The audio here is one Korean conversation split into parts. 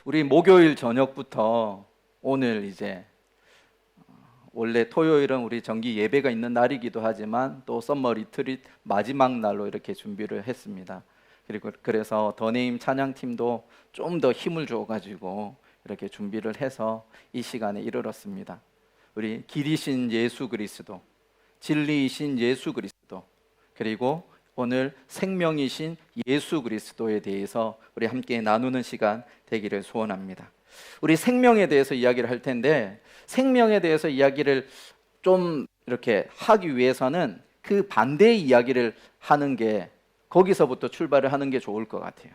우리 목요일 저녁부터 오늘 이제 원래 토요일은 우리 정기 예배가 있는 날이기도 하지만 또 썸머 리트릿 마지막 날로 이렇게 준비를 했습니다. 그리고 그래서 더네임 찬양팀도 좀 더 힘을 줘가지고 이렇게 준비를 해서 이 시간에 이르렀습니다. 우리 길이신 예수 그리스도, 진리이신 예수 그리스도, 그리고 오늘 생명이신 예수 그리스도에 대해서 우리 함께 나누는 시간 되기를 소원합니다. 우리 생명에 대해서 이야기를 할 텐데, 생명에 대해서 이야기를 좀 이렇게 하기 위해서는 그 반대의 이야기를 하는 게, 거기서부터 출발을 하는 게 좋을 것 같아요.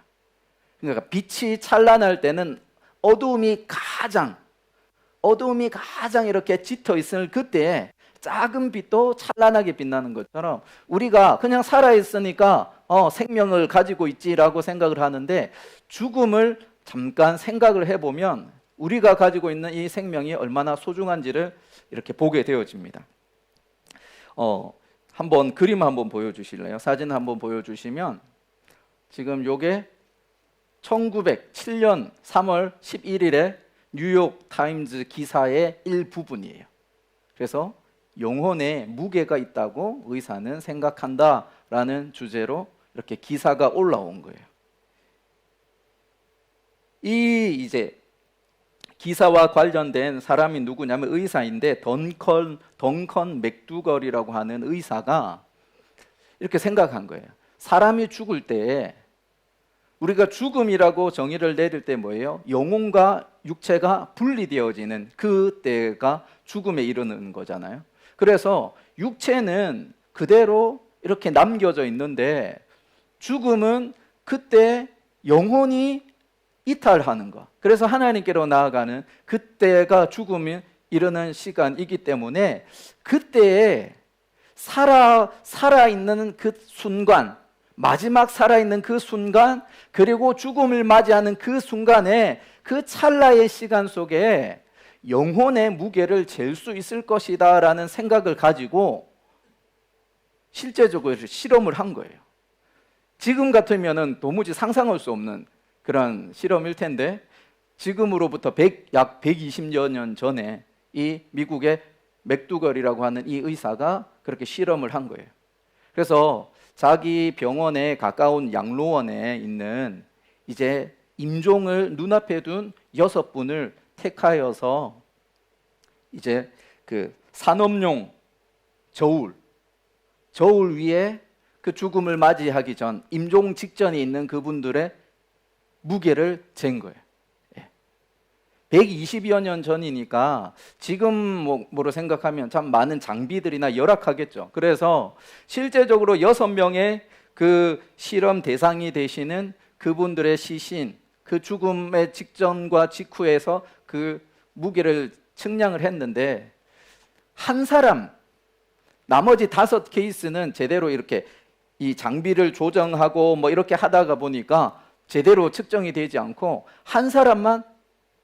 그러니까 빛이 찬란할 때는 어두움이 가장 이렇게 짙어 있을 그때 작은 빛도 찬란하게 빛나는 것처럼 우리가 그냥 살아있으니까 생명을 가지고 있지라고 생각을 하는데, 죽음을 잠깐 생각을 해보면 우리가 가지고 있는 이 생명이 얼마나 소중한지를 이렇게 보게 되어집니다. 한번 그림 한번 보여주실래요? 사진 한번 보여주시면, 지금 요게 1907년 3월 11일에 뉴욕 타임즈 기사의 일부분이에요. 그래서 영혼에 무게가 있다고 의사는 생각한다라는 주제로 이렇게 기사가 올라온 거예요. 이 이제 기사와 관련된 사람이 누구냐면 의사인데, 덩컨 맥두걸이라고 하는 의사가 이렇게 생각한 거예요. 사람이 죽을 때, 우리가 죽음이라고 정의를 내릴 때 뭐예요? 영혼과 육체가 분리되어지는 그때가 죽음에 이르는 거잖아요. 그래서 육체는 그대로 이렇게 남겨져 있는데, 죽음은 그때 영혼이 이탈하는 거. 그래서 하나님께로 나아가는 그때가 죽음이 이르는 시간이기 때문에, 그때에 살아있는 그 순간, 마지막 살아있는 그 순간, 그리고 죽음을 맞이하는 그 순간에, 그 찰나의 시간 속에 영혼의 무게를 잴 수 있을 것이다 라는 생각을 가지고 실제적으로 실험을 한 거예요. 지금 같으면 도무지 상상할 수 없는 그런 실험일 텐데, 지금으로부터 약 120여 년 전에 이 미국의 맥두걸이라고 하는 이 의사가 그렇게 실험을 한 거예요. 그래서 자기 병원에 가까운 양로원에 있는 이제 임종을 눈앞에 둔 6분을 택하여서 이제 그 산업용 저울 위에 그 죽음을 맞이하기 전, 임종 직전에 있는 그분들의 무게를 잰 거예요. 120여 년 전이니까 지금 뭐로 생각하면 참 많은 장비들이나 열악하겠죠. 그래서 실제적으로 6명의 그 실험 대상이 되시는 그분들의 시신, 그 죽음의 직전과 직후에서 그 무게를 측량을 했는데, 한 사람, 나머지 5 케이스는 제대로 이렇게 이 장비를 조정하고 뭐 이렇게 하다가 보니까 제대로 측정이 되지 않고, 한 사람만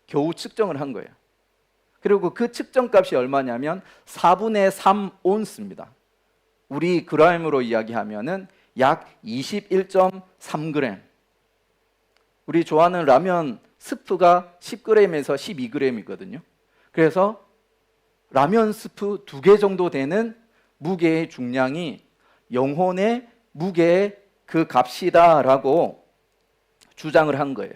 겨우 측정을 한 거예요. 그리고 그 측정값이 얼마냐면 4분의 3 온스입니다. 우리 그램으로 이야기하면은 약 21.3g. 우리 좋아하는 라면 스프가 10g에서 12g이거든요. 그래서 라면 스프 2개 정도 되는 무게의 중량이 영혼의 무게의 그 값이다라고 주장을 한 거예요.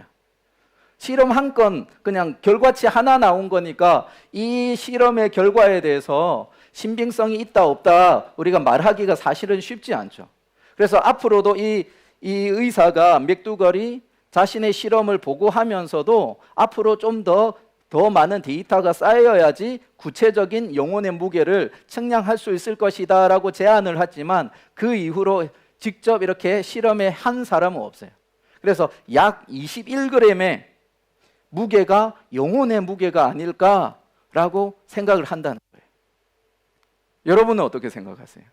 실험 한 건 그냥 결과치 하나 나온 거니까 이 실험의 결과에 대해서 신빙성이 있다 없다 우리가 말하기가 사실은 쉽지 않죠. 그래서 앞으로도 이 의사가 맥두걸이 자신의 실험을 보고하면서도 앞으로 좀 더 많은 데이터가 쌓여야지 구체적인 영혼의 무게를 측량할 수 있을 것이다 라고 제안을 했지만, 그 이후로 직접 이렇게 실험에 한 사람은 없어요. 그래서 약 21g의 무게가 영혼의 무게가 아닐까라고 생각을 한다는 거예요. 여러분은 어떻게 생각하세요?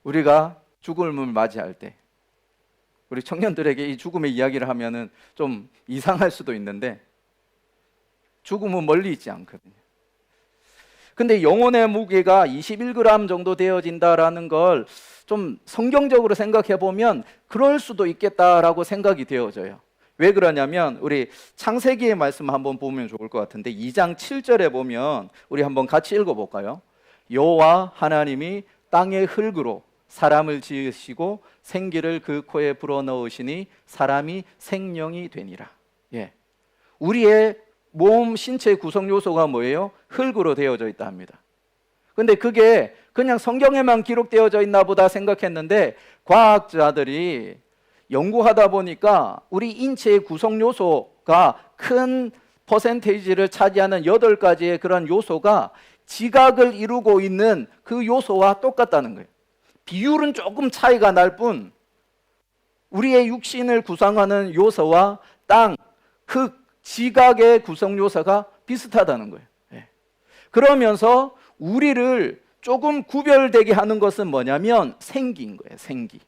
우리가 죽음을 맞이할 때, 우리 청년들에게 이 죽음의 이야기를 하면은 좀 이상할 수도 있는데, 죽음은 멀리 있지 않거든요. 근데 영혼의 무게가 21g 정도 되어진다라는 걸 좀 성경적으로 생각해 보면 그럴 수도 있겠다라고 생각이 되어져요. 왜 그러냐면 우리 창세기의 말씀 한번 보면 좋을 것 같은데 2장 7절에 보면 우리 한번 같이 읽어볼까요? 여호와 하나님이 땅의 흙으로 사람을 지으시고 생기를 그 코에 불어넣으시니 사람이 생명이 되니라. 예. 우리의 몸 신체 구성 요소가 뭐예요? 흙으로 되어져 있다 합니다. 근데 그게 그냥 성경에만 기록되어져 있나 보다 생각했는데 과학자들이 연구하다 보니까 우리 인체의 구성 요소가 큰 퍼센테이지를 차지하는 8가지의 그런 요소가 지각을 이루고 있는 그 요소와 똑같다는 거예요. 비율은 조금 차이가 날 뿐 우리의 육신을 구성하는 요소와 땅, 흙, 지각의 구성 요소가 비슷하다는 거예요. 예. 그러면서 우리를 조금 구별되게 하는 것은 뭐냐면 생기인 거예요. 생기.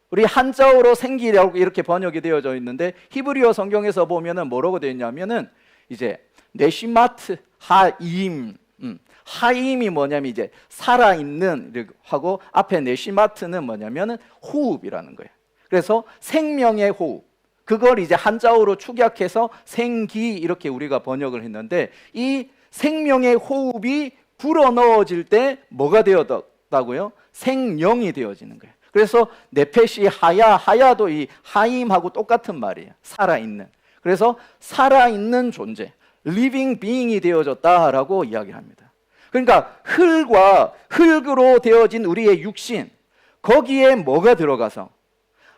우리 한자어로 생기라고 이렇게 번역이 되어져 있는데 히브리어 성경에서 보면은 뭐라고 되어 있냐면은 이제 네시마트 하임. 하임이 뭐냐면 이제 살아있는 하고 앞에 네시마트는 뭐냐면은 호흡이라는 거예요. 그래서 생명의 호흡. 그걸 이제 한자어로 축약해서 생기 이렇게 우리가 번역을 했는데 이 생명의 호흡이 불어넣어질 때 뭐가 되었다고요? 생령이 되어지는 거예요. 그래서 네페시 하야도 이 하임하고 똑같은 말이에요. 살아있는. 그래서 살아있는 존재, living being이 되어졌다라고 이야기를 합니다. 그러니까 흙으로 되어진 우리의 육신, 거기에 뭐가 들어가서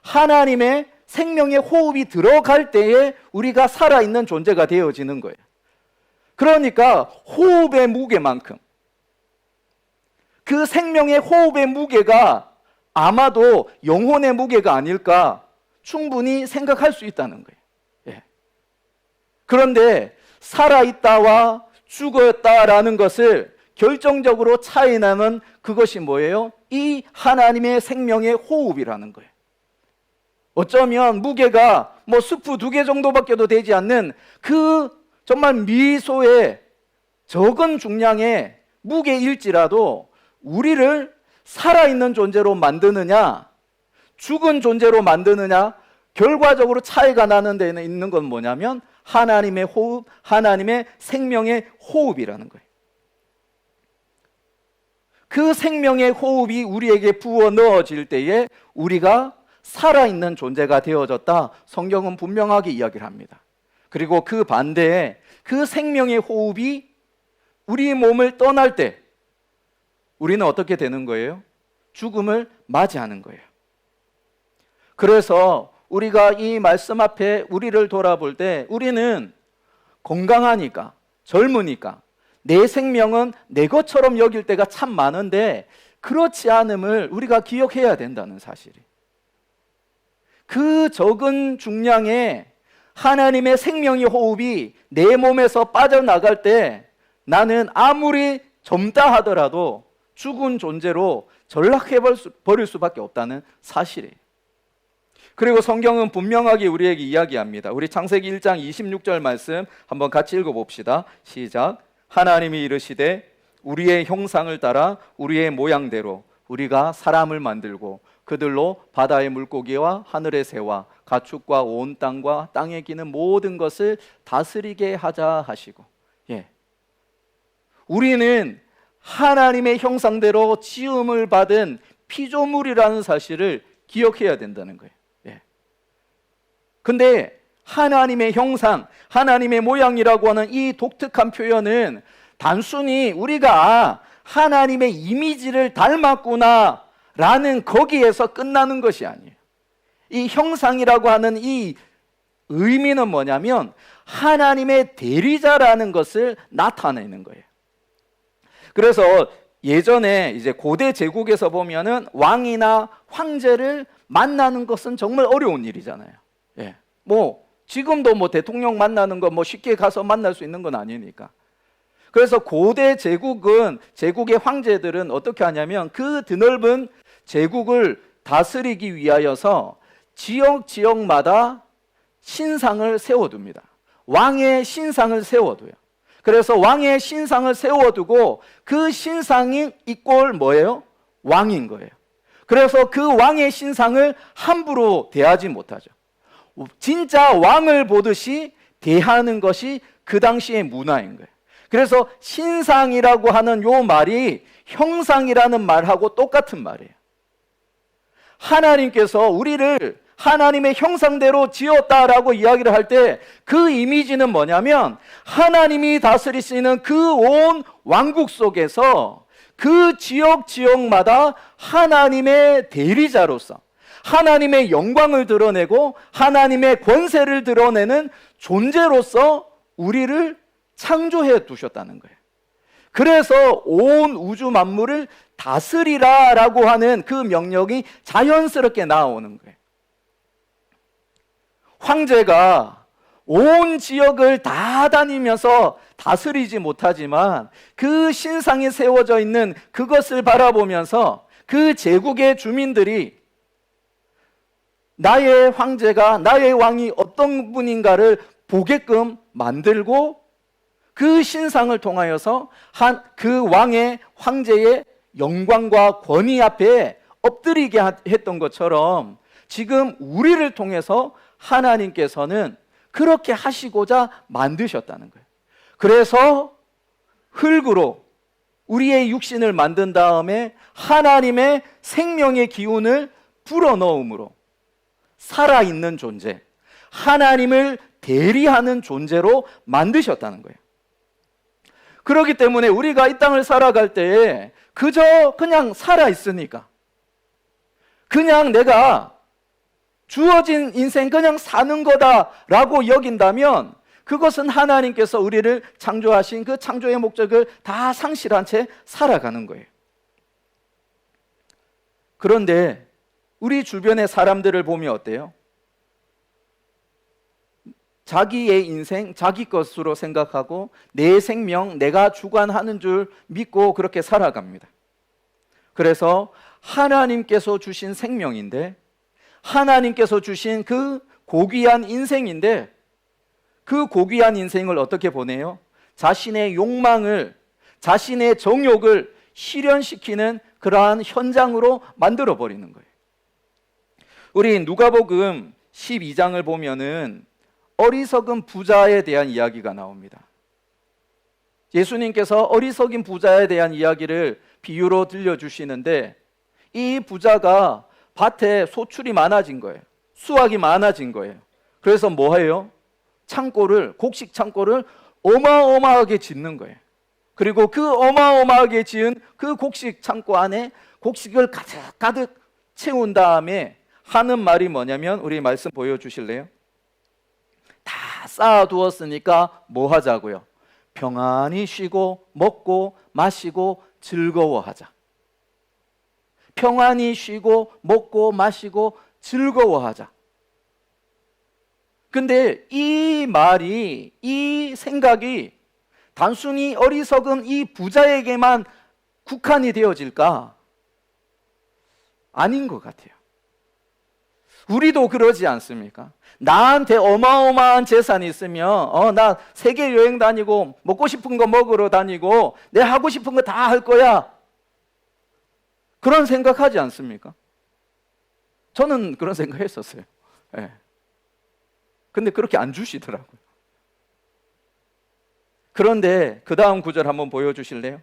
하나님의 생명의 호흡이 들어갈 때에 우리가 살아있는 존재가 되어지는 거예요. 그러니까 호흡의 무게만큼 그 생명의 호흡의 무게가 아마도 영혼의 무게가 아닐까 충분히 생각할 수 있다는 거예요. 예. 그런데 살아있다와 죽었다라는 것을 결정적으로 차이나는 그것이 뭐예요? 이 하나님의 생명의 호흡이라는 거예요. 어쩌면 무게가 뭐 스프 2개 정도밖에도 되지 않는 그 정말 미소의 적은 중량의 무게일지라도 우리를 살아있는 존재로 만드느냐 죽은 존재로 만드느냐 결과적으로 차이가 나는 데는 있는 건 뭐냐면 하나님의 호흡, 하나님의 생명의 호흡이라는 거예요. 그 생명의 호흡이 우리에게 부어 넣어질 때에 우리가 살아있는 존재가 되어졌다. 성경은 분명하게 이야기를 합니다. 그리고 그 반대에 그 생명의 호흡이 우리 몸을 떠날 때 우리는 어떻게 되는 거예요? 죽음을 맞이하는 거예요. 그래서 우리가 이 말씀 앞에 우리를 돌아볼 때 우리는 건강하니까, 젊으니까 내 생명은 내 것처럼 여길 때가 참 많은데 그렇지 않음을 우리가 기억해야 된다는 사실이. 그 적은 중량의 하나님의 생명의 호흡이 내 몸에서 빠져나갈 때 나는 아무리 젊다 하더라도 죽은 존재로 전락해버릴 수밖에 없다는 사실이에요. 그리고 성경은 분명하게 우리에게 이야기합니다. 우리 창세기 1장 26절 말씀 한번 같이 읽어봅시다. 시작. 하나님이 이르시되 우리의 형상을 따라 우리의 모양대로 우리가 사람을 만들고 그들로 바다의 물고기와 하늘의 새와 가축과 온 땅과 땅에 기는 모든 것을 다스리게 하자 하시고, 예, 우리는 하나님의 형상대로 지음을 받은 피조물이라는 사실을 기억해야 된다는 거예요. 예. 근데 하나님의 형상, 하나님의 모양이라고 하는 이 독특한 표현은 단순히 우리가 하나님의 이미지를 닮았구나 라는 거기에서 끝나는 것이 아니에요. 이 형상이라고 하는 이 의미는 뭐냐면 하나님의 대리자라는 것을 나타내는 거예요. 그래서 예전에 이제 고대 제국에서 보면은 왕이나 황제를 만나는 것은 정말 어려운 일이잖아요. 예. 뭐 지금도 뭐 대통령 만나는 거 뭐 쉽게 가서 만날 수 있는 건 아니니까. 그래서 고대 제국의 황제들은 어떻게 하냐면 그 드넓은 제국을 다스리기 위하여서 지역마다 신상을 세워둡니다. 왕의 신상을 세워둬요. 그래서 왕의 신상을 세워두고 그 신상이 이꼴 뭐예요? 왕인 거예요. 그래서 그 왕의 신상을 함부로 대하지 못하죠. 진짜 왕을 보듯이 대하는 것이 그 당시의 문화인 거예요. 그래서 신상이라고 하는 요 말이 형상이라는 말하고 똑같은 말이에요. 하나님께서 우리를 하나님의 형상대로 지었다라고 이야기를 할 때 그 이미지는 뭐냐면 하나님이 다스리시는 그 온 왕국 속에서 그 지역마다 하나님의 대리자로서 하나님의 영광을 드러내고 하나님의 권세를 드러내는 존재로서 우리를 창조해 두셨다는 거예요. 그래서 온 우주 만물을 다스리라라고 하는 그 명령이 자연스럽게 나오는 거예요. 황제가 온 지역을 다 다니면서 다스리지 못하지만 그 신상이 세워져 있는 그것을 바라보면서 그 제국의 주민들이 나의 황제가, 나의 왕이 어떤 분인가를 보게끔 만들고 그 신상을 통하여서 그 왕의, 황제의 영광과 권위 앞에 엎드리게 했던 것처럼 지금 우리를 통해서 하나님께서는 그렇게 하시고자 만드셨다는 거예요. 그래서 흙으로 우리의 육신을 만든 다음에 하나님의 생명의 기운을 불어넣음으로 살아있는 존재, 하나님을 대리하는 존재로 만드셨다는 거예요. 그렇기 때문에 우리가 이 땅을 살아갈 때에 그저 그냥 살아있으니까, 그냥 내가 주어진 인생 그냥 사는 거다라고 여긴다면 그것은 하나님께서 우리를 창조하신 그 창조의 목적을 다 상실한 채 살아가는 거예요. 그런데 우리 주변의 사람들을 보면 어때요? 자기의 인생, 자기 것으로 생각하고 내 생명, 내가 주관하는 줄 믿고 그렇게 살아갑니다. 그래서 하나님께서 주신 생명인데, 하나님께서 주신 그 고귀한 인생인데, 그 고귀한 인생을 어떻게 보내요? 자신의 욕망을, 자신의 정욕을 실현시키는 그러한 현장으로 만들어버리는 거예요. 우리 누가복음 12장을 보면은 어리석은 부자에 대한 이야기가 나옵니다. 예수님께서 어리석인 부자에 대한 이야기를 비유로 들려주시는데, 이 부자가 밭에 소출이 많아진 거예요. 수확이 많아진 거예요. 그래서 뭐 해요? 곡식 창고를 어마어마하게 짓는 거예요. 그리고 그 어마어마하게 지은 그 곡식 창고 안에 곡식을 가득 채운 다음에 하는 말이 뭐냐면, 우리 말씀 보여주실래요? 다 쌓아두었으니까 뭐 하자고요? 평안히 쉬고 먹고 마시고 즐거워하자. 평안히 쉬고 먹고 마시고 즐거워하자. 근데 이 말이, 이 생각이 단순히 어리석은 이 부자에게만 국한이 되어질까? 아닌 것 같아요. 우리도 그러지 않습니까? 나한테 어마어마한 재산이 있으면 나 세계 여행 다니고 먹고 싶은 거 먹으러 다니고 내 하고 싶은 거 다 할 거야, 그런 생각하지 않습니까? 저는 그런 생각했었어요. 네. 근데 그렇게 안 주시더라고요. 그런데 그 다음 구절 한번 보여주실래요?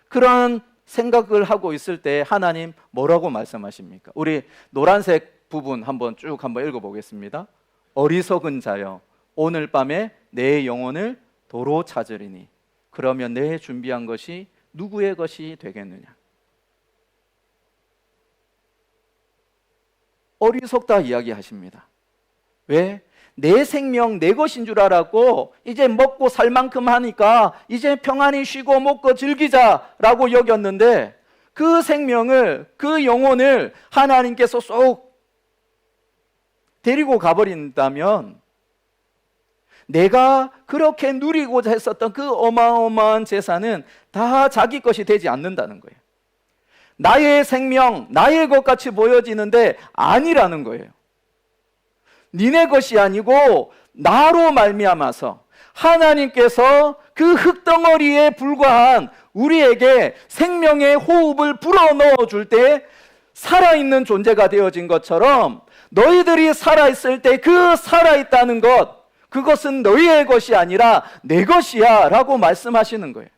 그런 생각을 하고 있을 때 하나님 뭐라고 말씀하십니까? 우리 노란색 부분 한번 읽어보겠습니다. 어리석은 자여, 오늘 밤에 내 영혼을 도로 찾으리니 그러면 내 준비한 것이 누구의 것이 되겠느냐? 어리석다 이야기하십니다. 왜? 내 생명 내 것인 줄 알았고 이제 먹고 살 만큼 하니까 이제 평안히 쉬고 먹고 즐기자라고 여겼는데, 그 생명을, 그 영혼을 하나님께서 쏙 데리고 가버린다면 내가 그렇게 누리고자 했었던 그 어마어마한 재산은 다 자기 것이 되지 않는다는 거예요. 나의 생명, 나의 것 같이 보여지는데 아니라는 거예요. 니네 것이 아니고 나로 말미암아서 하나님께서 그 흙덩어리에 불과한 우리에게 생명의 호흡을 불어넣어 줄 때 살아있는 존재가 되어진 것처럼, 너희들이 살아있을 때 그 살아있다는 것, 그것은 너희의 것이 아니라 내 것이야 라고 말씀하시는 거예요.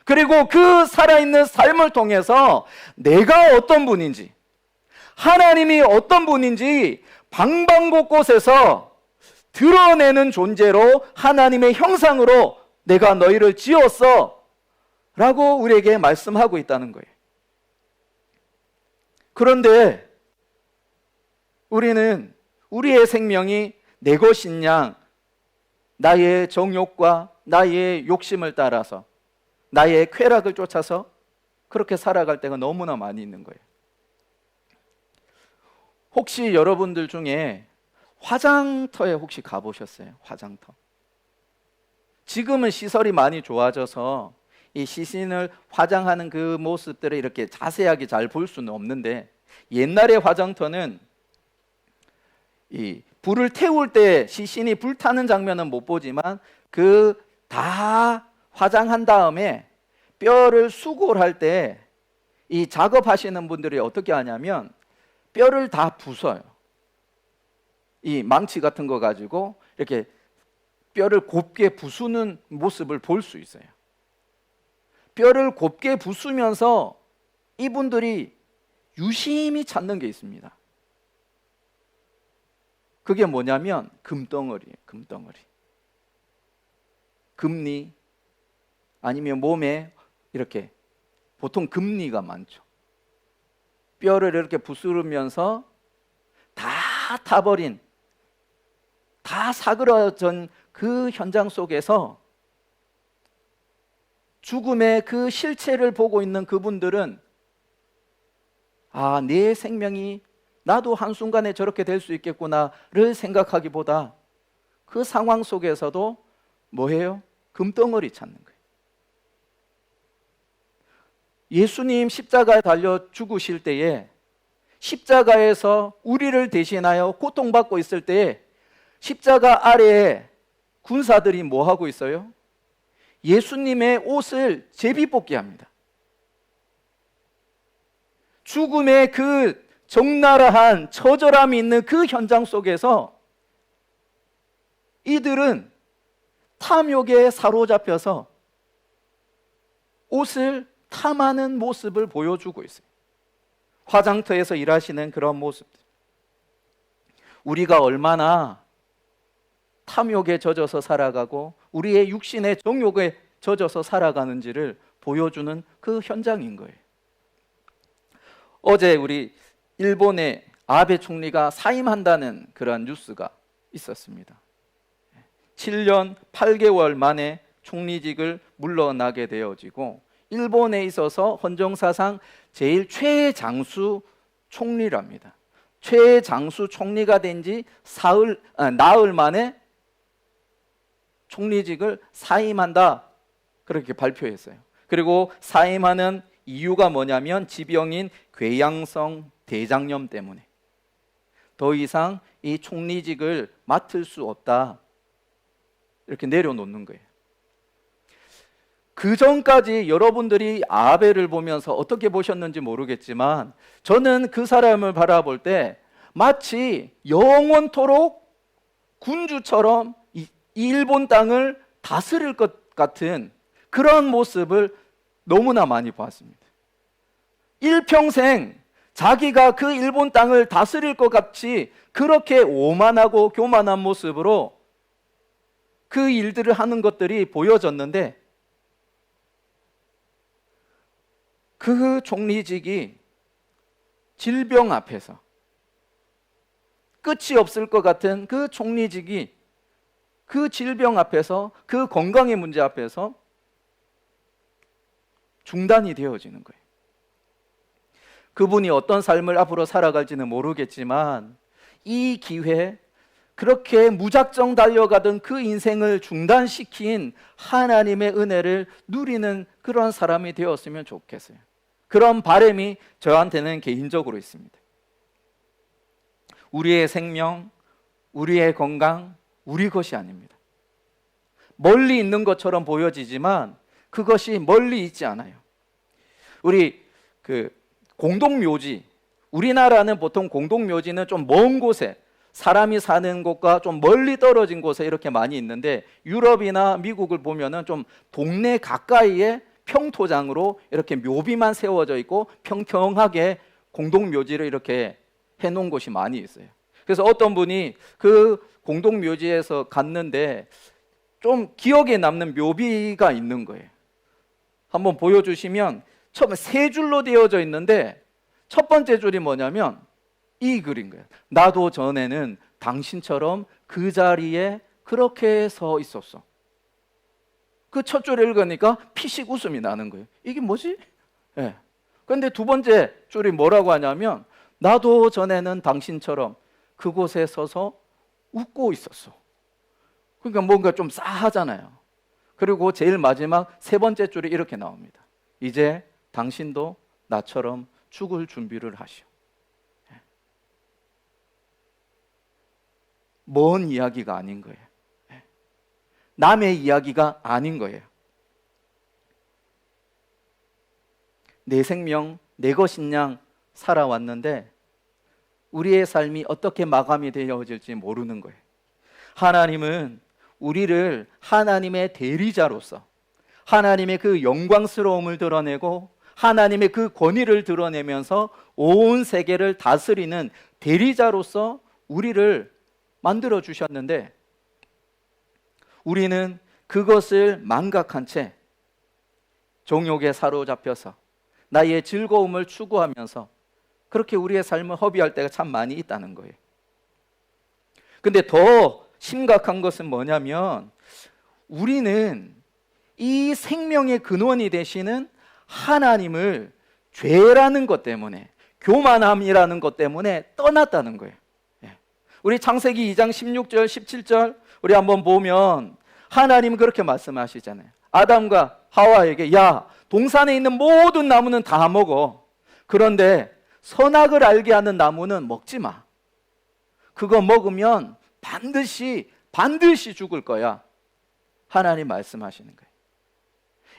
그리고 그 살아있는 삶을 통해서 내가 어떤 분인지, 하나님이 어떤 분인지 방방곳곳에서 드러내는 존재로 하나님의 형상으로 내가 너희를 지었어 라고 우리에게 말씀하고 있다는 거예요. 그런데 우리는 우리의 생명이 내 것인 양 나의 정욕과 나의 욕심을 따라서 나의 쾌락을 쫓아서 그렇게 살아갈 때가 너무나 많이 있는 거예요. 혹시 여러분들 중에 화장터에 혹시 가보셨어요? 화장터. 지금은 시설이 많이 좋아져서 이 시신을 화장하는 그 모습들을 이렇게 자세하게 잘 볼 수는 없는데, 옛날의 화장터는 이 불을 태울 때 시신이 불타는 장면은 못 보지만 그 다 화장한 다음에 뼈를 수골 할 때 이 작업하시는 분들이 어떻게 하냐면 뼈를 다 부숴요. 이 망치 같은 거 가지고 이렇게 뼈를 곱게 부수는 모습을 볼 수 있어요. 뼈를 곱게 부수면서 이분들이 유심히 찾는 게 있습니다. 그게 뭐냐면 금덩어리예요. 금덩어리. 금니 아니면 몸에 이렇게 보통 금니가 많죠. 뼈를 이렇게 부수면서 다 타버린, 다 사그러진 그 현장 속에서 죽음의 그 실체를 보고 있는 그분들은 아, 내 생명이 나도 한순간에 저렇게 될 수 있겠구나를 생각하기보다 그 상황 속에서도 뭐예요? 금덩어리 찾는 거예요. 예수님 십자가에 달려 죽으실 때에 십자가에서 우리를 대신하여 고통받고 있을 때에 십자가 아래에 군사들이 뭐 하고 있어요? 예수님의 옷을 제비뽑기 합니다. 죽음의 그 적나라한 처절함이 있는 그 현장 속에서 이들은 탐욕에 사로잡혀서 옷을 탐하는 모습을 보여주고 있어요. 화장터에서 일하시는 그런 모습들. 우리가 얼마나 탐욕에 젖어서 살아가고 우리의 육신의 정욕에 젖어서 살아가는지를 보여주는 그 현장인 거예요. 어제 우리 일본의 아베 총리가 사임한다는 그런 뉴스가 있었습니다. 7년 8개월 만에 총리직을 물러나게 되어지고 일본에 있어서 헌정사상 제일 최장수 총리랍니다. 최장수 총리가 된 지 나흘 만에 총리직을 사임한다 그렇게 발표했어요. 그리고 사임하는 이유가 뭐냐면 지병인 궤양성 대장염 때문에 더 이상 이 총리직을 맡을 수 없다 이렇게 내려놓는 거예요. 그 전까지 여러분들이 아베를 보면서 어떻게 보셨는지 모르겠지만 저는 그 사람을 바라볼 때 마치 영원토록 군주처럼 이 일본 땅을 다스릴 것 같은 그런 모습을 너무나 많이 보았습니다. 일평생 자기가 그 일본 땅을 다스릴 것 같이 그렇게 오만하고 교만한 모습으로 그 일들을 하는 것들이 보여졌는데 그 총리직이 질병 앞에서 끝이 없을 것 같은 그 총리직이 그 질병 앞에서 그 건강의 문제 앞에서 중단이 되어지는 거예요. 그분이 어떤 삶을 앞으로 살아갈지는 모르겠지만 이 기회에 그렇게 무작정 달려가던 그 인생을 중단시킨 하나님의 은혜를 누리는 그런 사람이 되었으면 좋겠어요. 그런 바람이 저한테는 개인적으로 있습니다. 우리의 생명, 우리의 건강, 우리 것이 아닙니다. 멀리 있는 것처럼 보여지지만 그것이 멀리 있지 않아요. 우리 공동묘지, 우리나라는 보통 공동묘지는 좀 먼 곳에, 사람이 사는 곳과 좀 멀리 떨어진 곳에 이렇게 많이 있는데, 유럽이나 미국을 보면은 좀 동네 가까이에 평토장으로 이렇게 묘비만 세워져 있고 평평하게 공동묘지를 이렇게 해놓은 곳이 많이 있어요. 그래서 어떤 분이 그 공동묘지에서 갔는데 좀 기억에 남는 묘비가 있는 거예요. 한번 보여주시면 처음에 세 줄로 되어져 있는데 첫 번째 줄이 뭐냐면 이 글인 거예요. 나도 전에는 당신처럼 그 자리에 그렇게 서 있었어. 그 첫 줄 읽으니까 피식 웃음이 나는 거예요. 이게 뭐지? 예. 그런데 두 번째 줄이 뭐라고 하냐면 나도 전에는 당신처럼 그곳에 서서 웃고 있었어. 그러니까 뭔가 좀 싸하잖아요. 그리고 제일 마지막 세 번째 줄이 이렇게 나옵니다. 이제 당신도 나처럼 죽을 준비를 하시오. 먼 이야기가 아닌 거예요. 남의 이야기가 아닌 거예요. 내 생명, 내 것인 양 살아왔는데 우리의 삶이 어떻게 마감이 되어질지 모르는 거예요. 하나님은 우리를 하나님의 대리자로서 하나님의 그 영광스러움을 드러내고 하나님의 그 권위를 드러내면서 온 세계를 다스리는 대리자로서 우리를 만들어 주셨는데, 우리는 그것을 망각한 채 정욕에 사로잡혀서 나의 즐거움을 추구하면서 그렇게 우리의 삶을 허비할 때가 참 많이 있다는 거예요. 근데 더 심각한 것은 뭐냐면 우리는 이 생명의 근원이 되시는 하나님을 죄라는 것 때문에, 교만함이라는 것 때문에 떠났다는 거예요. 우리 창세기 2장 16절 17절 우리 한번 보면 하나님은 그렇게 말씀하시잖아요. 아담과 하와에게 야, 동산에 있는 모든 나무는 다 먹어. 그런데 선악을 알게 하는 나무는 먹지 마. 그거 먹으면 반드시 죽을 거야. 하나님 말씀하시는 거예요.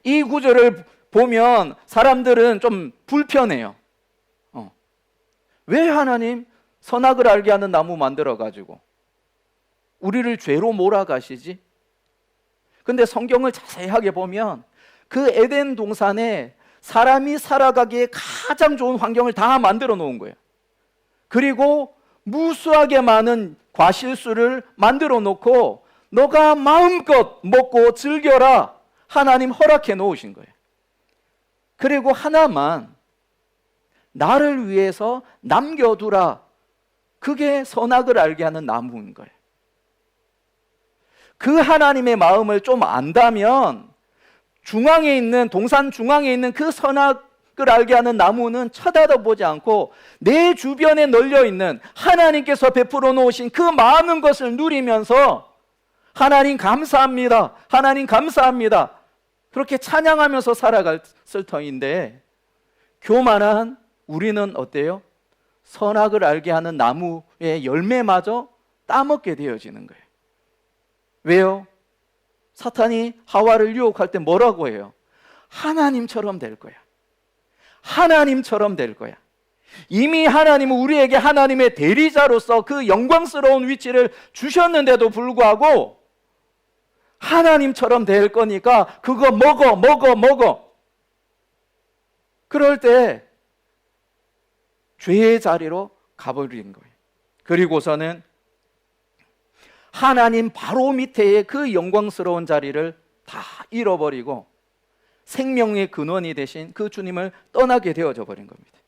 이 구절을 보면 사람들은 좀 불편해요. 왜 하나님 선악을 알게 하는 나무 만들어가지고 우리를 죄로 몰아가시지? 근데 성경을 자세하게 보면 그 에덴 동산에 사람이 살아가기에 가장 좋은 환경을 다 만들어 놓은 거예요. 그리고 무수하게 많은 과실수를 만들어 놓고 너가 마음껏 먹고 즐겨라 하나님 허락해 놓으신 거예요. 그리고 하나만 나를 위해서 남겨두라. 그게 선악을 알게 하는 나무인 거예요. 그 하나님의 마음을 좀 안다면 중앙에 있는, 동산 중앙에 있는 그 선악을 알게 하는 나무는 쳐다도 보지 않고 내 주변에 널려 있는 하나님께서 베풀어 놓으신 그 많은 것을 누리면서 하나님 감사합니다, 하나님 감사합니다 그렇게 찬양하면서 살아갔을 터인데, 교만한 우리는 어때요? 선악을 알게 하는 나무의 열매마저 따먹게 되어지는 거예요. 왜요? 사탄이 하와를 유혹할 때 뭐라고 해요? 하나님처럼 될 거야. 하나님처럼 될 거야. 이미 하나님은 우리에게 하나님의 대리자로서 그 영광스러운 위치를 주셨는데도 불구하고 하나님처럼 될 거니까 그거 먹어. 그럴 때 죄의 자리로 가버린 거예요. 그리고서는 하나님 바로 밑에 그 영광스러운 자리를 다 잃어버리고 생명의 근원이 되신 그 주님을 떠나게 되어져 버린 겁니다.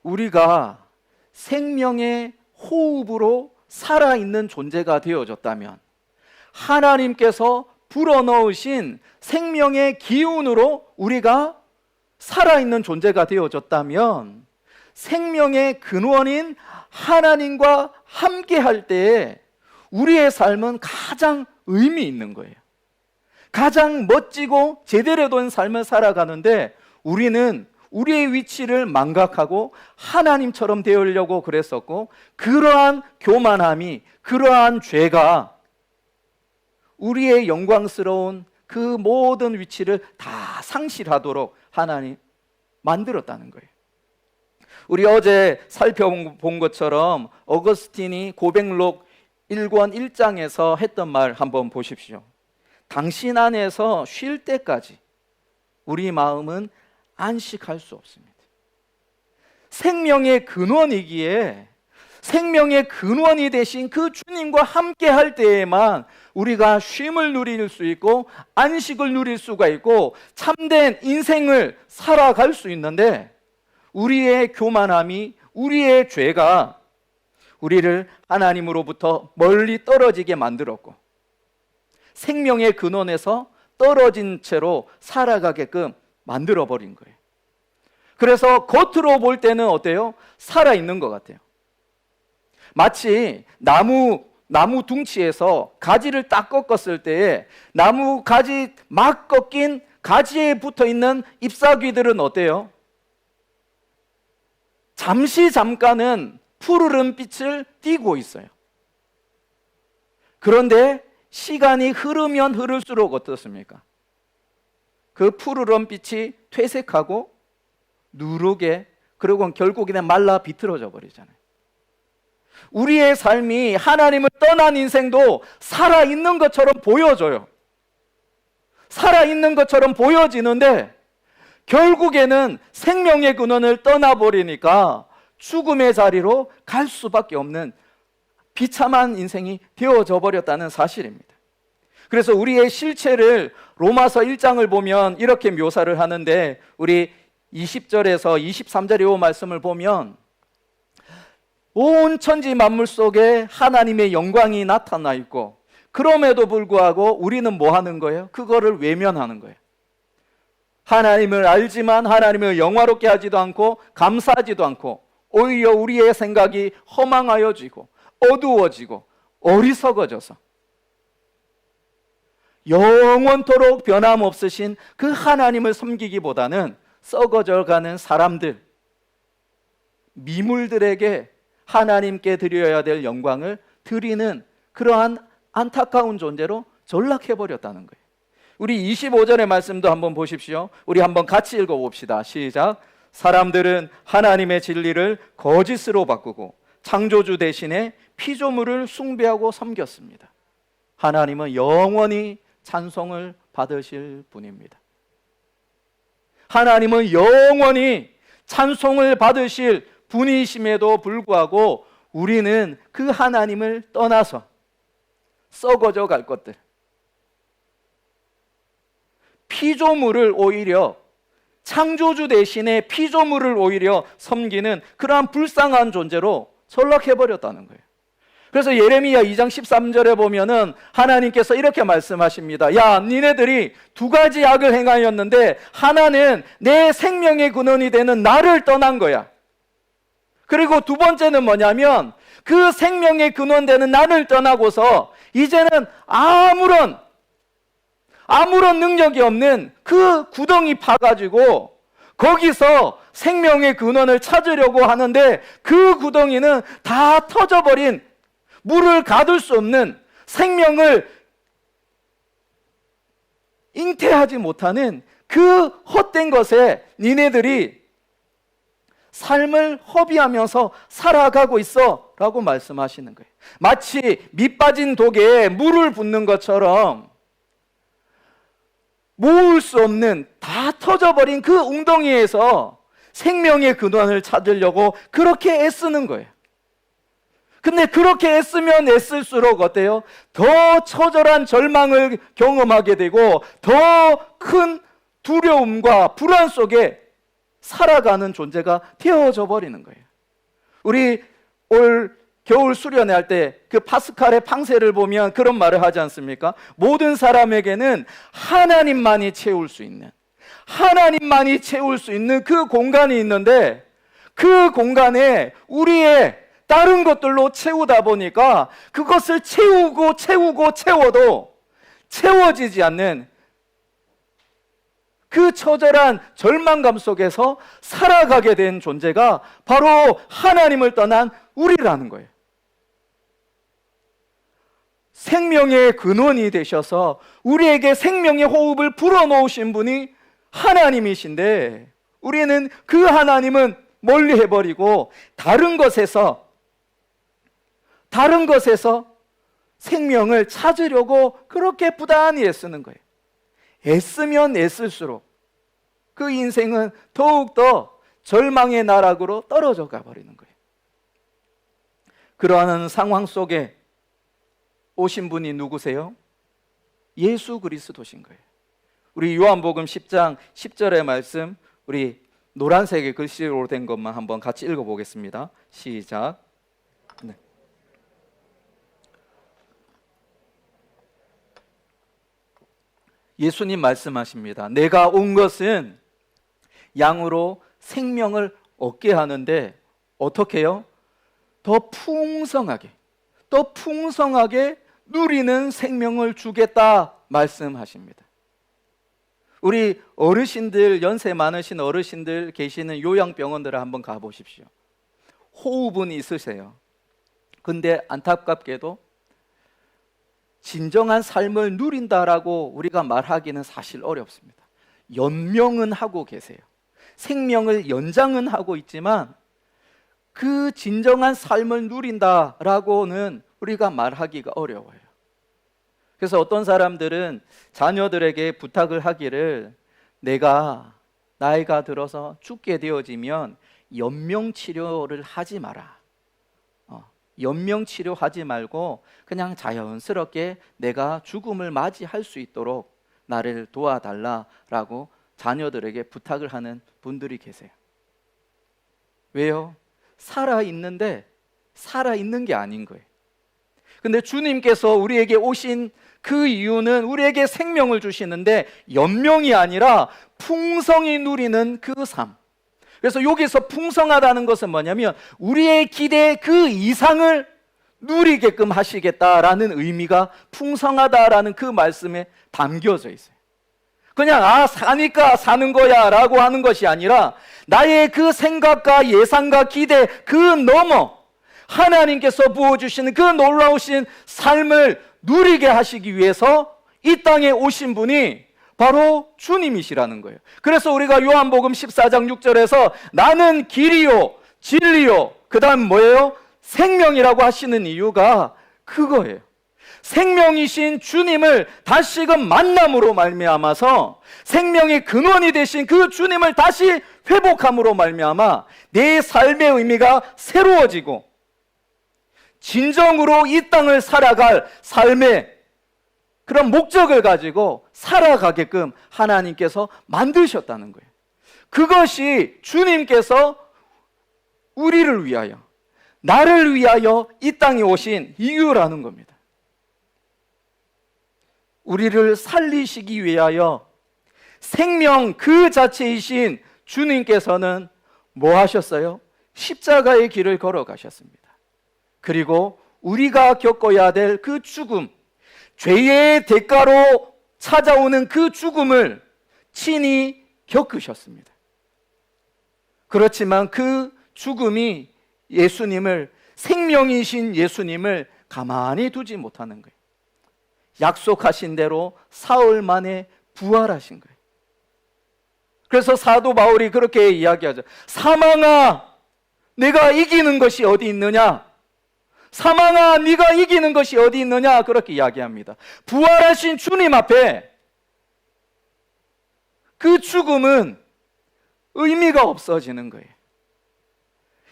우리가 생명의 호흡으로 살아있는 존재가 되어졌다면, 하나님께서 불어넣으신 생명의 기운으로 우리가 살아있는 존재가 되어졌다면, 생명의 근원인 하나님과 함께 할 때에 우리의 삶은 가장 의미 있는 거예요. 가장 멋지고 제대로 된 삶을 살아가는데 우리는 우리의 위치를 망각하고 하나님처럼 되으려고 그랬었고, 그러한 교만함이, 그러한 죄가 우리의 영광스러운 그 모든 위치를 다 상실하도록 하나님 만들었다는 거예요. 우리 어제 살펴본 것처럼 어거스틴이 고백록 1권 1장에서 했던 말 한번 보십시오. 당신 안에서 쉴 때까지 우리 마음은 안식할 수 없습니다. 생명의 근원이기에 생명의 근원이 되신 그 주님과 함께 할 때에만 우리가 쉼을 누릴 수 있고 안식을 누릴 수가 있고 참된 인생을 살아갈 수 있는데, 우리의 교만함이, 우리의 죄가 우리를 하나님으로부터 멀리 떨어지게 만들었고 생명의 근원에서 떨어진 채로 살아가게끔 만들어버린 거예요. 그래서 겉으로 볼 때는 어때요? 살아있는 것 같아요. 마치 나무 둥치에서 가지를 딱 꺾었을 때에 나무 가지 막 꺾인 가지에 붙어있는 잎사귀들은 어때요? 잠깐은 푸르른 빛을 띠고 있어요. 그런데 시간이 흐르면 흐를수록 어떻습니까? 그 푸르른 빛이 퇴색하고 누르게, 그리고 결국에는 말라 비틀어져 버리잖아요. 우리의 삶이 하나님을 떠난 인생도 살아있는 것처럼 보여져요. 살아있는 것처럼 보여지는데 결국에는 생명의 근원을 떠나버리니까 죽음의 자리로 갈 수밖에 없는 비참한 인생이 되어져 버렸다는 사실입니다. 그래서 우리의 실체를 로마서 1장을 보면 이렇게 묘사를 하는데, 우리 20절에서 23절의 이 말씀을 보면 온 천지 만물 속에 하나님의 영광이 나타나 있고, 그럼에도 불구하고 우리는 뭐 하는 거예요? 그거를 외면하는 거예요. 하나님을 알지만 하나님을 영화롭게 하지도 않고 감사하지도 않고 오히려 우리의 생각이 허망하여지고 어두워지고 어리석어져서 영원토록 변함없으신 그 하나님을 섬기기보다는 썩어져가는 사람들, 미물들에게 하나님께 드려야 될 영광을 드리는 그러한 안타까운 존재로 전락해버렸다는 거예요. 우리 25절의 말씀도 한번 보십시오. 우리 한번 같이 읽어봅시다. 시작. 사람들은 하나님의 진리를 거짓으로 바꾸고 창조주 대신에 피조물을 숭배하고 섬겼습니다. 하나님은 영원히 찬송을 받으실 분입니다. 하나님은 영원히 찬송을 받으실 분이심에도 불구하고 우리는 그 하나님을 떠나서 썩어져 갈 것들, 피조물을 오히려, 창조주 대신에 피조물을 오히려 섬기는 그러한 불쌍한 존재로 전락해버렸다는 거예요. 그래서 예레미야 2장 13절에 보면은 하나님께서 이렇게 말씀하십니다. 야, 니네들이 두 가지 악을 행하였는데 하나는 내 생명의 근원이 되는 나를 떠난 거야. 그리고 두 번째는 뭐냐면 그 생명의 근원 되는 나를 떠나고서 이제는 아무런 능력이 없는 그 구덩이 파가지고 거기서 생명의 근원을 찾으려고 하는데 그 구덩이는 다 터져버린, 물을 가둘 수 없는, 생명을 잉태하지 못하는 그 헛된 것에 니네들이 삶을 허비하면서 살아가고 있어 라고 말씀하시는 거예요. 마치 밑 빠진 독에 물을 붓는 것처럼 모을 수 없는, 다 터져버린 그 웅덩이에서 생명의 근원을 찾으려고 그렇게 애쓰는 거예요. 근데 그렇게 애쓰면 애쓸수록 어때요? 더 처절한 절망을 경험하게 되고 더 큰 두려움과 불안 속에 살아가는 존재가 되어져 버리는 거예요. 우리 올 겨울 수련회 할 때 그 파스칼의 팡세를 보면 그런 말을 하지 않습니까? 모든 사람에게는 하나님만이 채울 수 있는 그 공간이 있는데 그 공간에 우리의 다른 것들로 채우다 보니까 그것을 채워도 채워지지 않는 그 처절한 절망감 속에서 살아가게 된 존재가 바로 하나님을 떠난 우리라는 거예요. 생명의 근원이 되셔서 우리에게 생명의 호흡을 불어넣으신 분이 하나님이신데, 우리는 그 하나님은 멀리 해버리고 다른 것에서 생명을 찾으려고 그렇게 부단히 애쓰는 거예요. 애쓰면 애쓸수록 그 인생은 더욱더 절망의 나락으로 떨어져 가버리는 거예요. 그러한 상황 속에 오신 분이 누구세요? 예수 그리스도신 거예요. 우리 요한복음 10장 10절의 말씀, 우리 노란색의 글씨로 된 것만 한번 같이 읽어보겠습니다. 시작. 네. 예수님 말씀하십니다. 내가 온 것은 양으로 생명을 얻게 하는데, 어떻게요? 더 풍성하게 누리는 생명을 주겠다 말씀하십니다. 우리 어르신들, 연세 많으신 어르신들 계시는 요양병원들을 한번 가보십시오. 호흡은 있으세요. 근데 안타깝게도 진정한 삶을 누린다라고 우리가 말하기는 사실 어렵습니다. 연명은 하고 계세요. 생명을 연장은 하고 있지만 그 진정한 삶을 누린다라고는 우리가 말하기가 어려워요. 그래서 어떤 사람들은 자녀들에게 부탁을 하기를, 내가 나이가 들어서 죽게 되어지면 연명치료를 하지 마라. 연명치료하지 말고 그냥 자연스럽게 내가 죽음을 맞이할 수 있도록 나를 도와달라라고 자녀들에게 부탁을 하는 분들이 계세요. 왜요? 살아있는데 살아있는 게 아닌 거예요. 근데 주님께서 우리에게 오신 그 이유는 우리에게 생명을 주시는데 연명이 아니라 풍성히 누리는 그 삶. 그래서 여기서 풍성하다는 것은 뭐냐면 우리의 기대 그 이상을 누리게끔 하시겠다라는 의미가 풍성하다라는 그 말씀에 담겨져 있어요. 그냥 사니까 사는 거야 라고 하는 것이 아니라 나의 그 생각과 예상과 기대 그 너머 하나님께서 부어주시는 그 놀라우신 삶을 누리게 하시기 위해서 이 땅에 오신 분이 바로 주님이시라는 거예요. 그래서 우리가 요한복음 14장 6절에서 나는 길이요 진리요 그 다음 뭐예요? 생명이라고 하시는 이유가 그거예요. 생명이신 주님을 다시금 만남으로 말미암아서 생명의 근원이 되신 그 주님을 다시 회복함으로 말미암아 내 삶의 의미가 새로워지고 진정으로 이 땅을 살아갈 삶의 그런 목적을 가지고 살아가게끔 하나님께서 만드셨다는 거예요. 그것이 주님께서 우리를 위하여, 나를 위하여 이 땅에 오신 이유라는 겁니다. 우리를 살리시기 위하여 생명 그 자체이신 주님께서는 뭐 하셨어요? 십자가의 길을 걸어가셨습니다. 그리고 우리가 겪어야 될 그 죽음, 죄의 대가로 찾아오는 그 죽음을 친히 겪으셨습니다. 그렇지만 그 죽음이 예수님을, 생명이신 예수님을 가만히 두지 못하는 거예요. 약속하신 대로 사흘 만에 부활하신 거예요. 그래서 사도 바울이 그렇게 이야기하죠. 사망아, 내가 이기는 것이 어디 있느냐? 사망아, 네가 이기는 것이 어디 있느냐? 그렇게 이야기합니다. 부활하신 주님 앞에 그 죽음은 의미가 없어지는 거예요.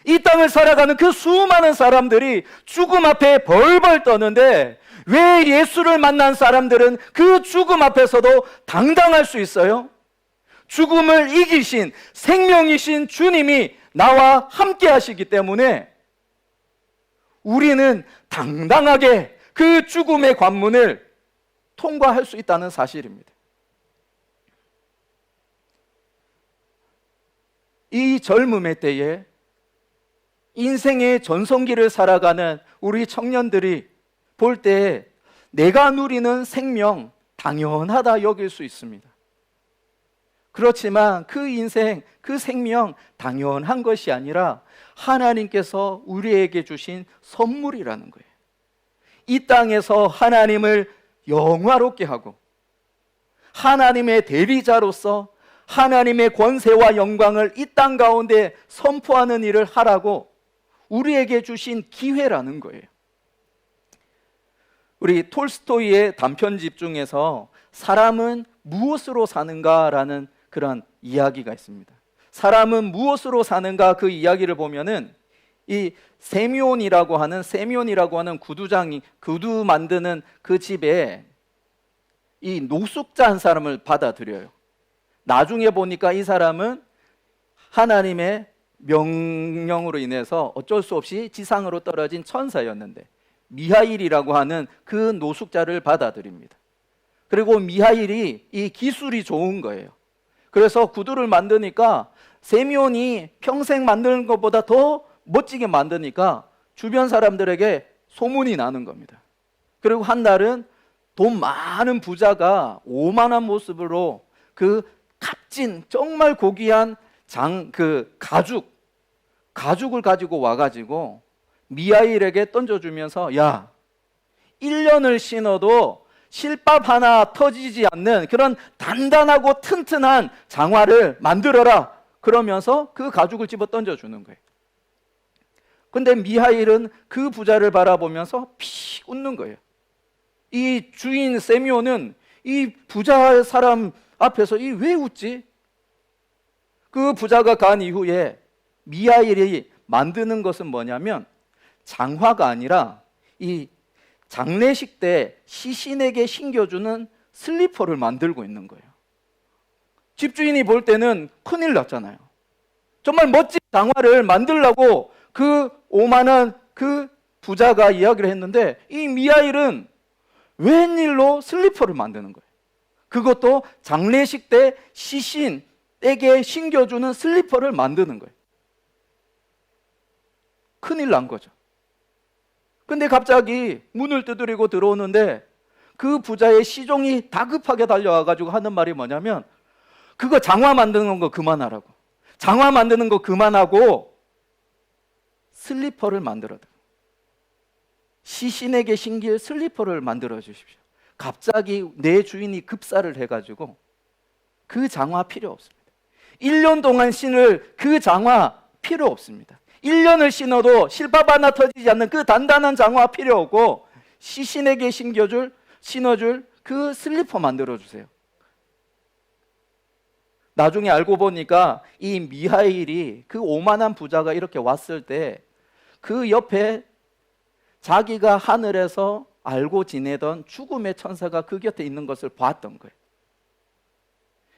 이 땅을 살아가는 그 수많은 사람들이 죽음 앞에 벌벌 떠는데 왜 예수를 만난 사람들은 그 죽음 앞에서도 당당할 수 있어요? 죽음을 이기신 생명이신 주님이 나와 함께 하시기 때문에 우리는 당당하게 그 죽음의 관문을 통과할 수 있다는 사실입니다. 이 젊음의 때에 인생의 전성기를 살아가는 우리 청년들이 볼 때 내가 누리는 생명 당연하다 여길 수 있습니다. 그렇지만 그 인생, 그 생명 당연한 것이 아니라 하나님께서 우리에게 주신 선물이라는 거예요. 이 땅에서 하나님을 영화롭게 하고 하나님의 대리자로서 하나님의 권세와 영광을 이 땅 가운데 선포하는 일을 하라고 우리에게 주신 기회라는 거예요. 우리 톨스토이의 단편집 중에서 사람은 무엇으로 사는가라는 그런 이야기가 있습니다. 사람은 무엇으로 사는가, 그 이야기를 보면은 이 세미온이라고 하는 구두 만드는 그 집에 이 노숙자 한 사람을 받아들여요. 나중에 보니까 이 사람은 하나님의 명령으로 인해서 어쩔 수 없이 지상으로 떨어진 천사였는데 미하일이라고 하는 그 노숙자를 받아들입니다. 그리고 미하일이 이 기술이 좋은 거예요. 그래서 구두를 만드니까 세미온이 평생 만드는 것보다 더 멋지게 만드니까 주변 사람들에게 소문이 나는 겁니다. 그리고 한 날은 돈 많은 부자가 오만한 모습으로 그 값진 정말 고귀한 가죽을 가지고 와가지고 미하일에게 던져주면서, 야, 1년을 신어도 실밥 하나 터지지 않는 그런 단단하고 튼튼한 장화를 만들어라. 그러면서 그 가죽을 집어 던져주는 거예요. 근데 미하일은 그 부자를 바라보면서 픽 웃는 거예요. 이 주인 세미온은 이 부자 사람 앞에서 왜 웃지? 그 부자가 간 이후에 미하일이 만드는 것은 뭐냐면 장화가 아니라 이 장례식 때 시신에게 신겨주는 슬리퍼를 만들고 있는 거예요. 집주인이 볼 때는 큰일 났잖아요. 정말 멋진 장화를 만들려고 그 오만한 그 부자가 이야기를 했는데 이 미하일은 웬일로 슬리퍼를 만드는 거예요. 그것도 장례식 때 시신에게 신겨주는 슬리퍼를 만드는 거예요. 큰일 난 거죠. 근데 갑자기 문을 두드리고 들어오는데 그 부자의 시종이 다급하게 달려와가지고 하는 말이 뭐냐면, 그거 장화 만드는 거 그만하라고. 장화 만드는 거 그만하고 슬리퍼를 만들어라. 시신에게 신길 슬리퍼를 만들어 주십시오. 갑자기 내 주인이 급사를 해가지고 그 장화 필요 없습니다. 1년 동안 신을 그 장화 필요 없습니다. 1년을 신어도 실밥 하나 터지지 않는 그 단단한 장화 필요 없고 시신에게 신어줄 그 슬리퍼 만들어 주세요. 나중에 알고 보니까 이 미하일이 그 오만한 부자가 이렇게 왔을 때 그 옆에 자기가 하늘에서 알고 지내던 죽음의 천사가 그 곁에 있는 것을 봤던 거예요.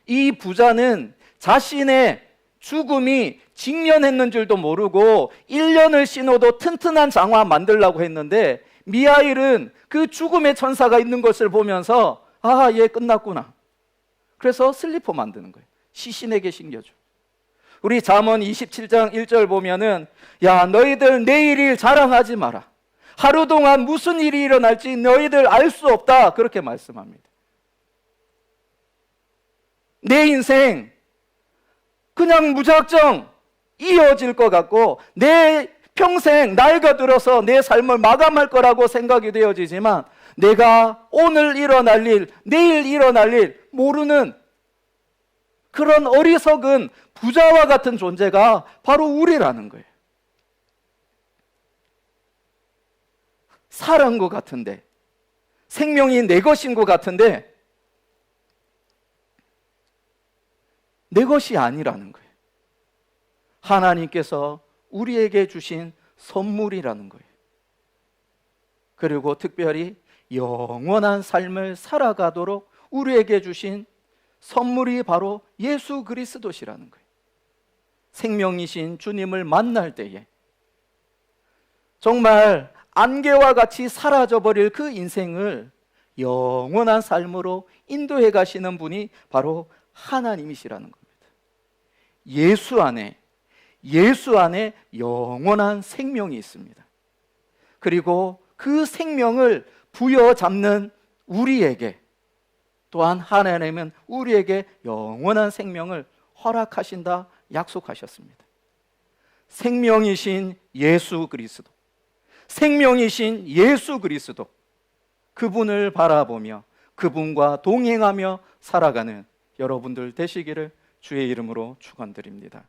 이 부자는 자신의 죽음이 직면했는 줄도 모르고 1년을 신어도 튼튼한 장화 만들려고 했는데 미하일은 그 죽음의 천사가 있는 것을 보면서 얘 끝났구나. 그래서 슬리퍼 만드는 거예요. 시신에게 신겨줘. 우리 잠언 27장 1절 보면은, 야, 너희들 내일 일 자랑하지 마라. 하루 동안 무슨 일이 일어날지 너희들 알 수 없다. 그렇게 말씀합니다. 내 인생 그냥 무작정 이어질 것 같고 내 평생 나이가 들어서 내 삶을 마감할 거라고 생각이 되어지지만 내가 오늘 일어날 일, 내일 일어날 일 모르는 그런 어리석은 부자와 같은 존재가 바로 우리라는 거예요. 살은 것 같은데, 생명이 내 것인 것 같은데 내 것이 아니라는 거예요. 하나님께서 우리에게 주신 선물이라는 거예요. 그리고 특별히 영원한 삶을 살아가도록 우리에게 주신 선물이 바로 예수 그리스도시라는 거예요. 생명이신 주님을 만날 때에 정말 안개와 같이 사라져버릴 그 인생을 영원한 삶으로 인도해 가시는 분이 바로 하나님이시라는 겁니다. 예수 안에 영원한 생명이 있습니다. 그리고 그 생명을 부여잡는 우리에게 또한 하나님은 우리에게 영원한 생명을 허락하신다 약속하셨습니다. 생명이신 예수 그리스도, 생명이신 예수 그리스도, 그분을 바라보며 그분과 동행하며 살아가는 여러분들 되시기를 주의 이름으로 축원드립니다.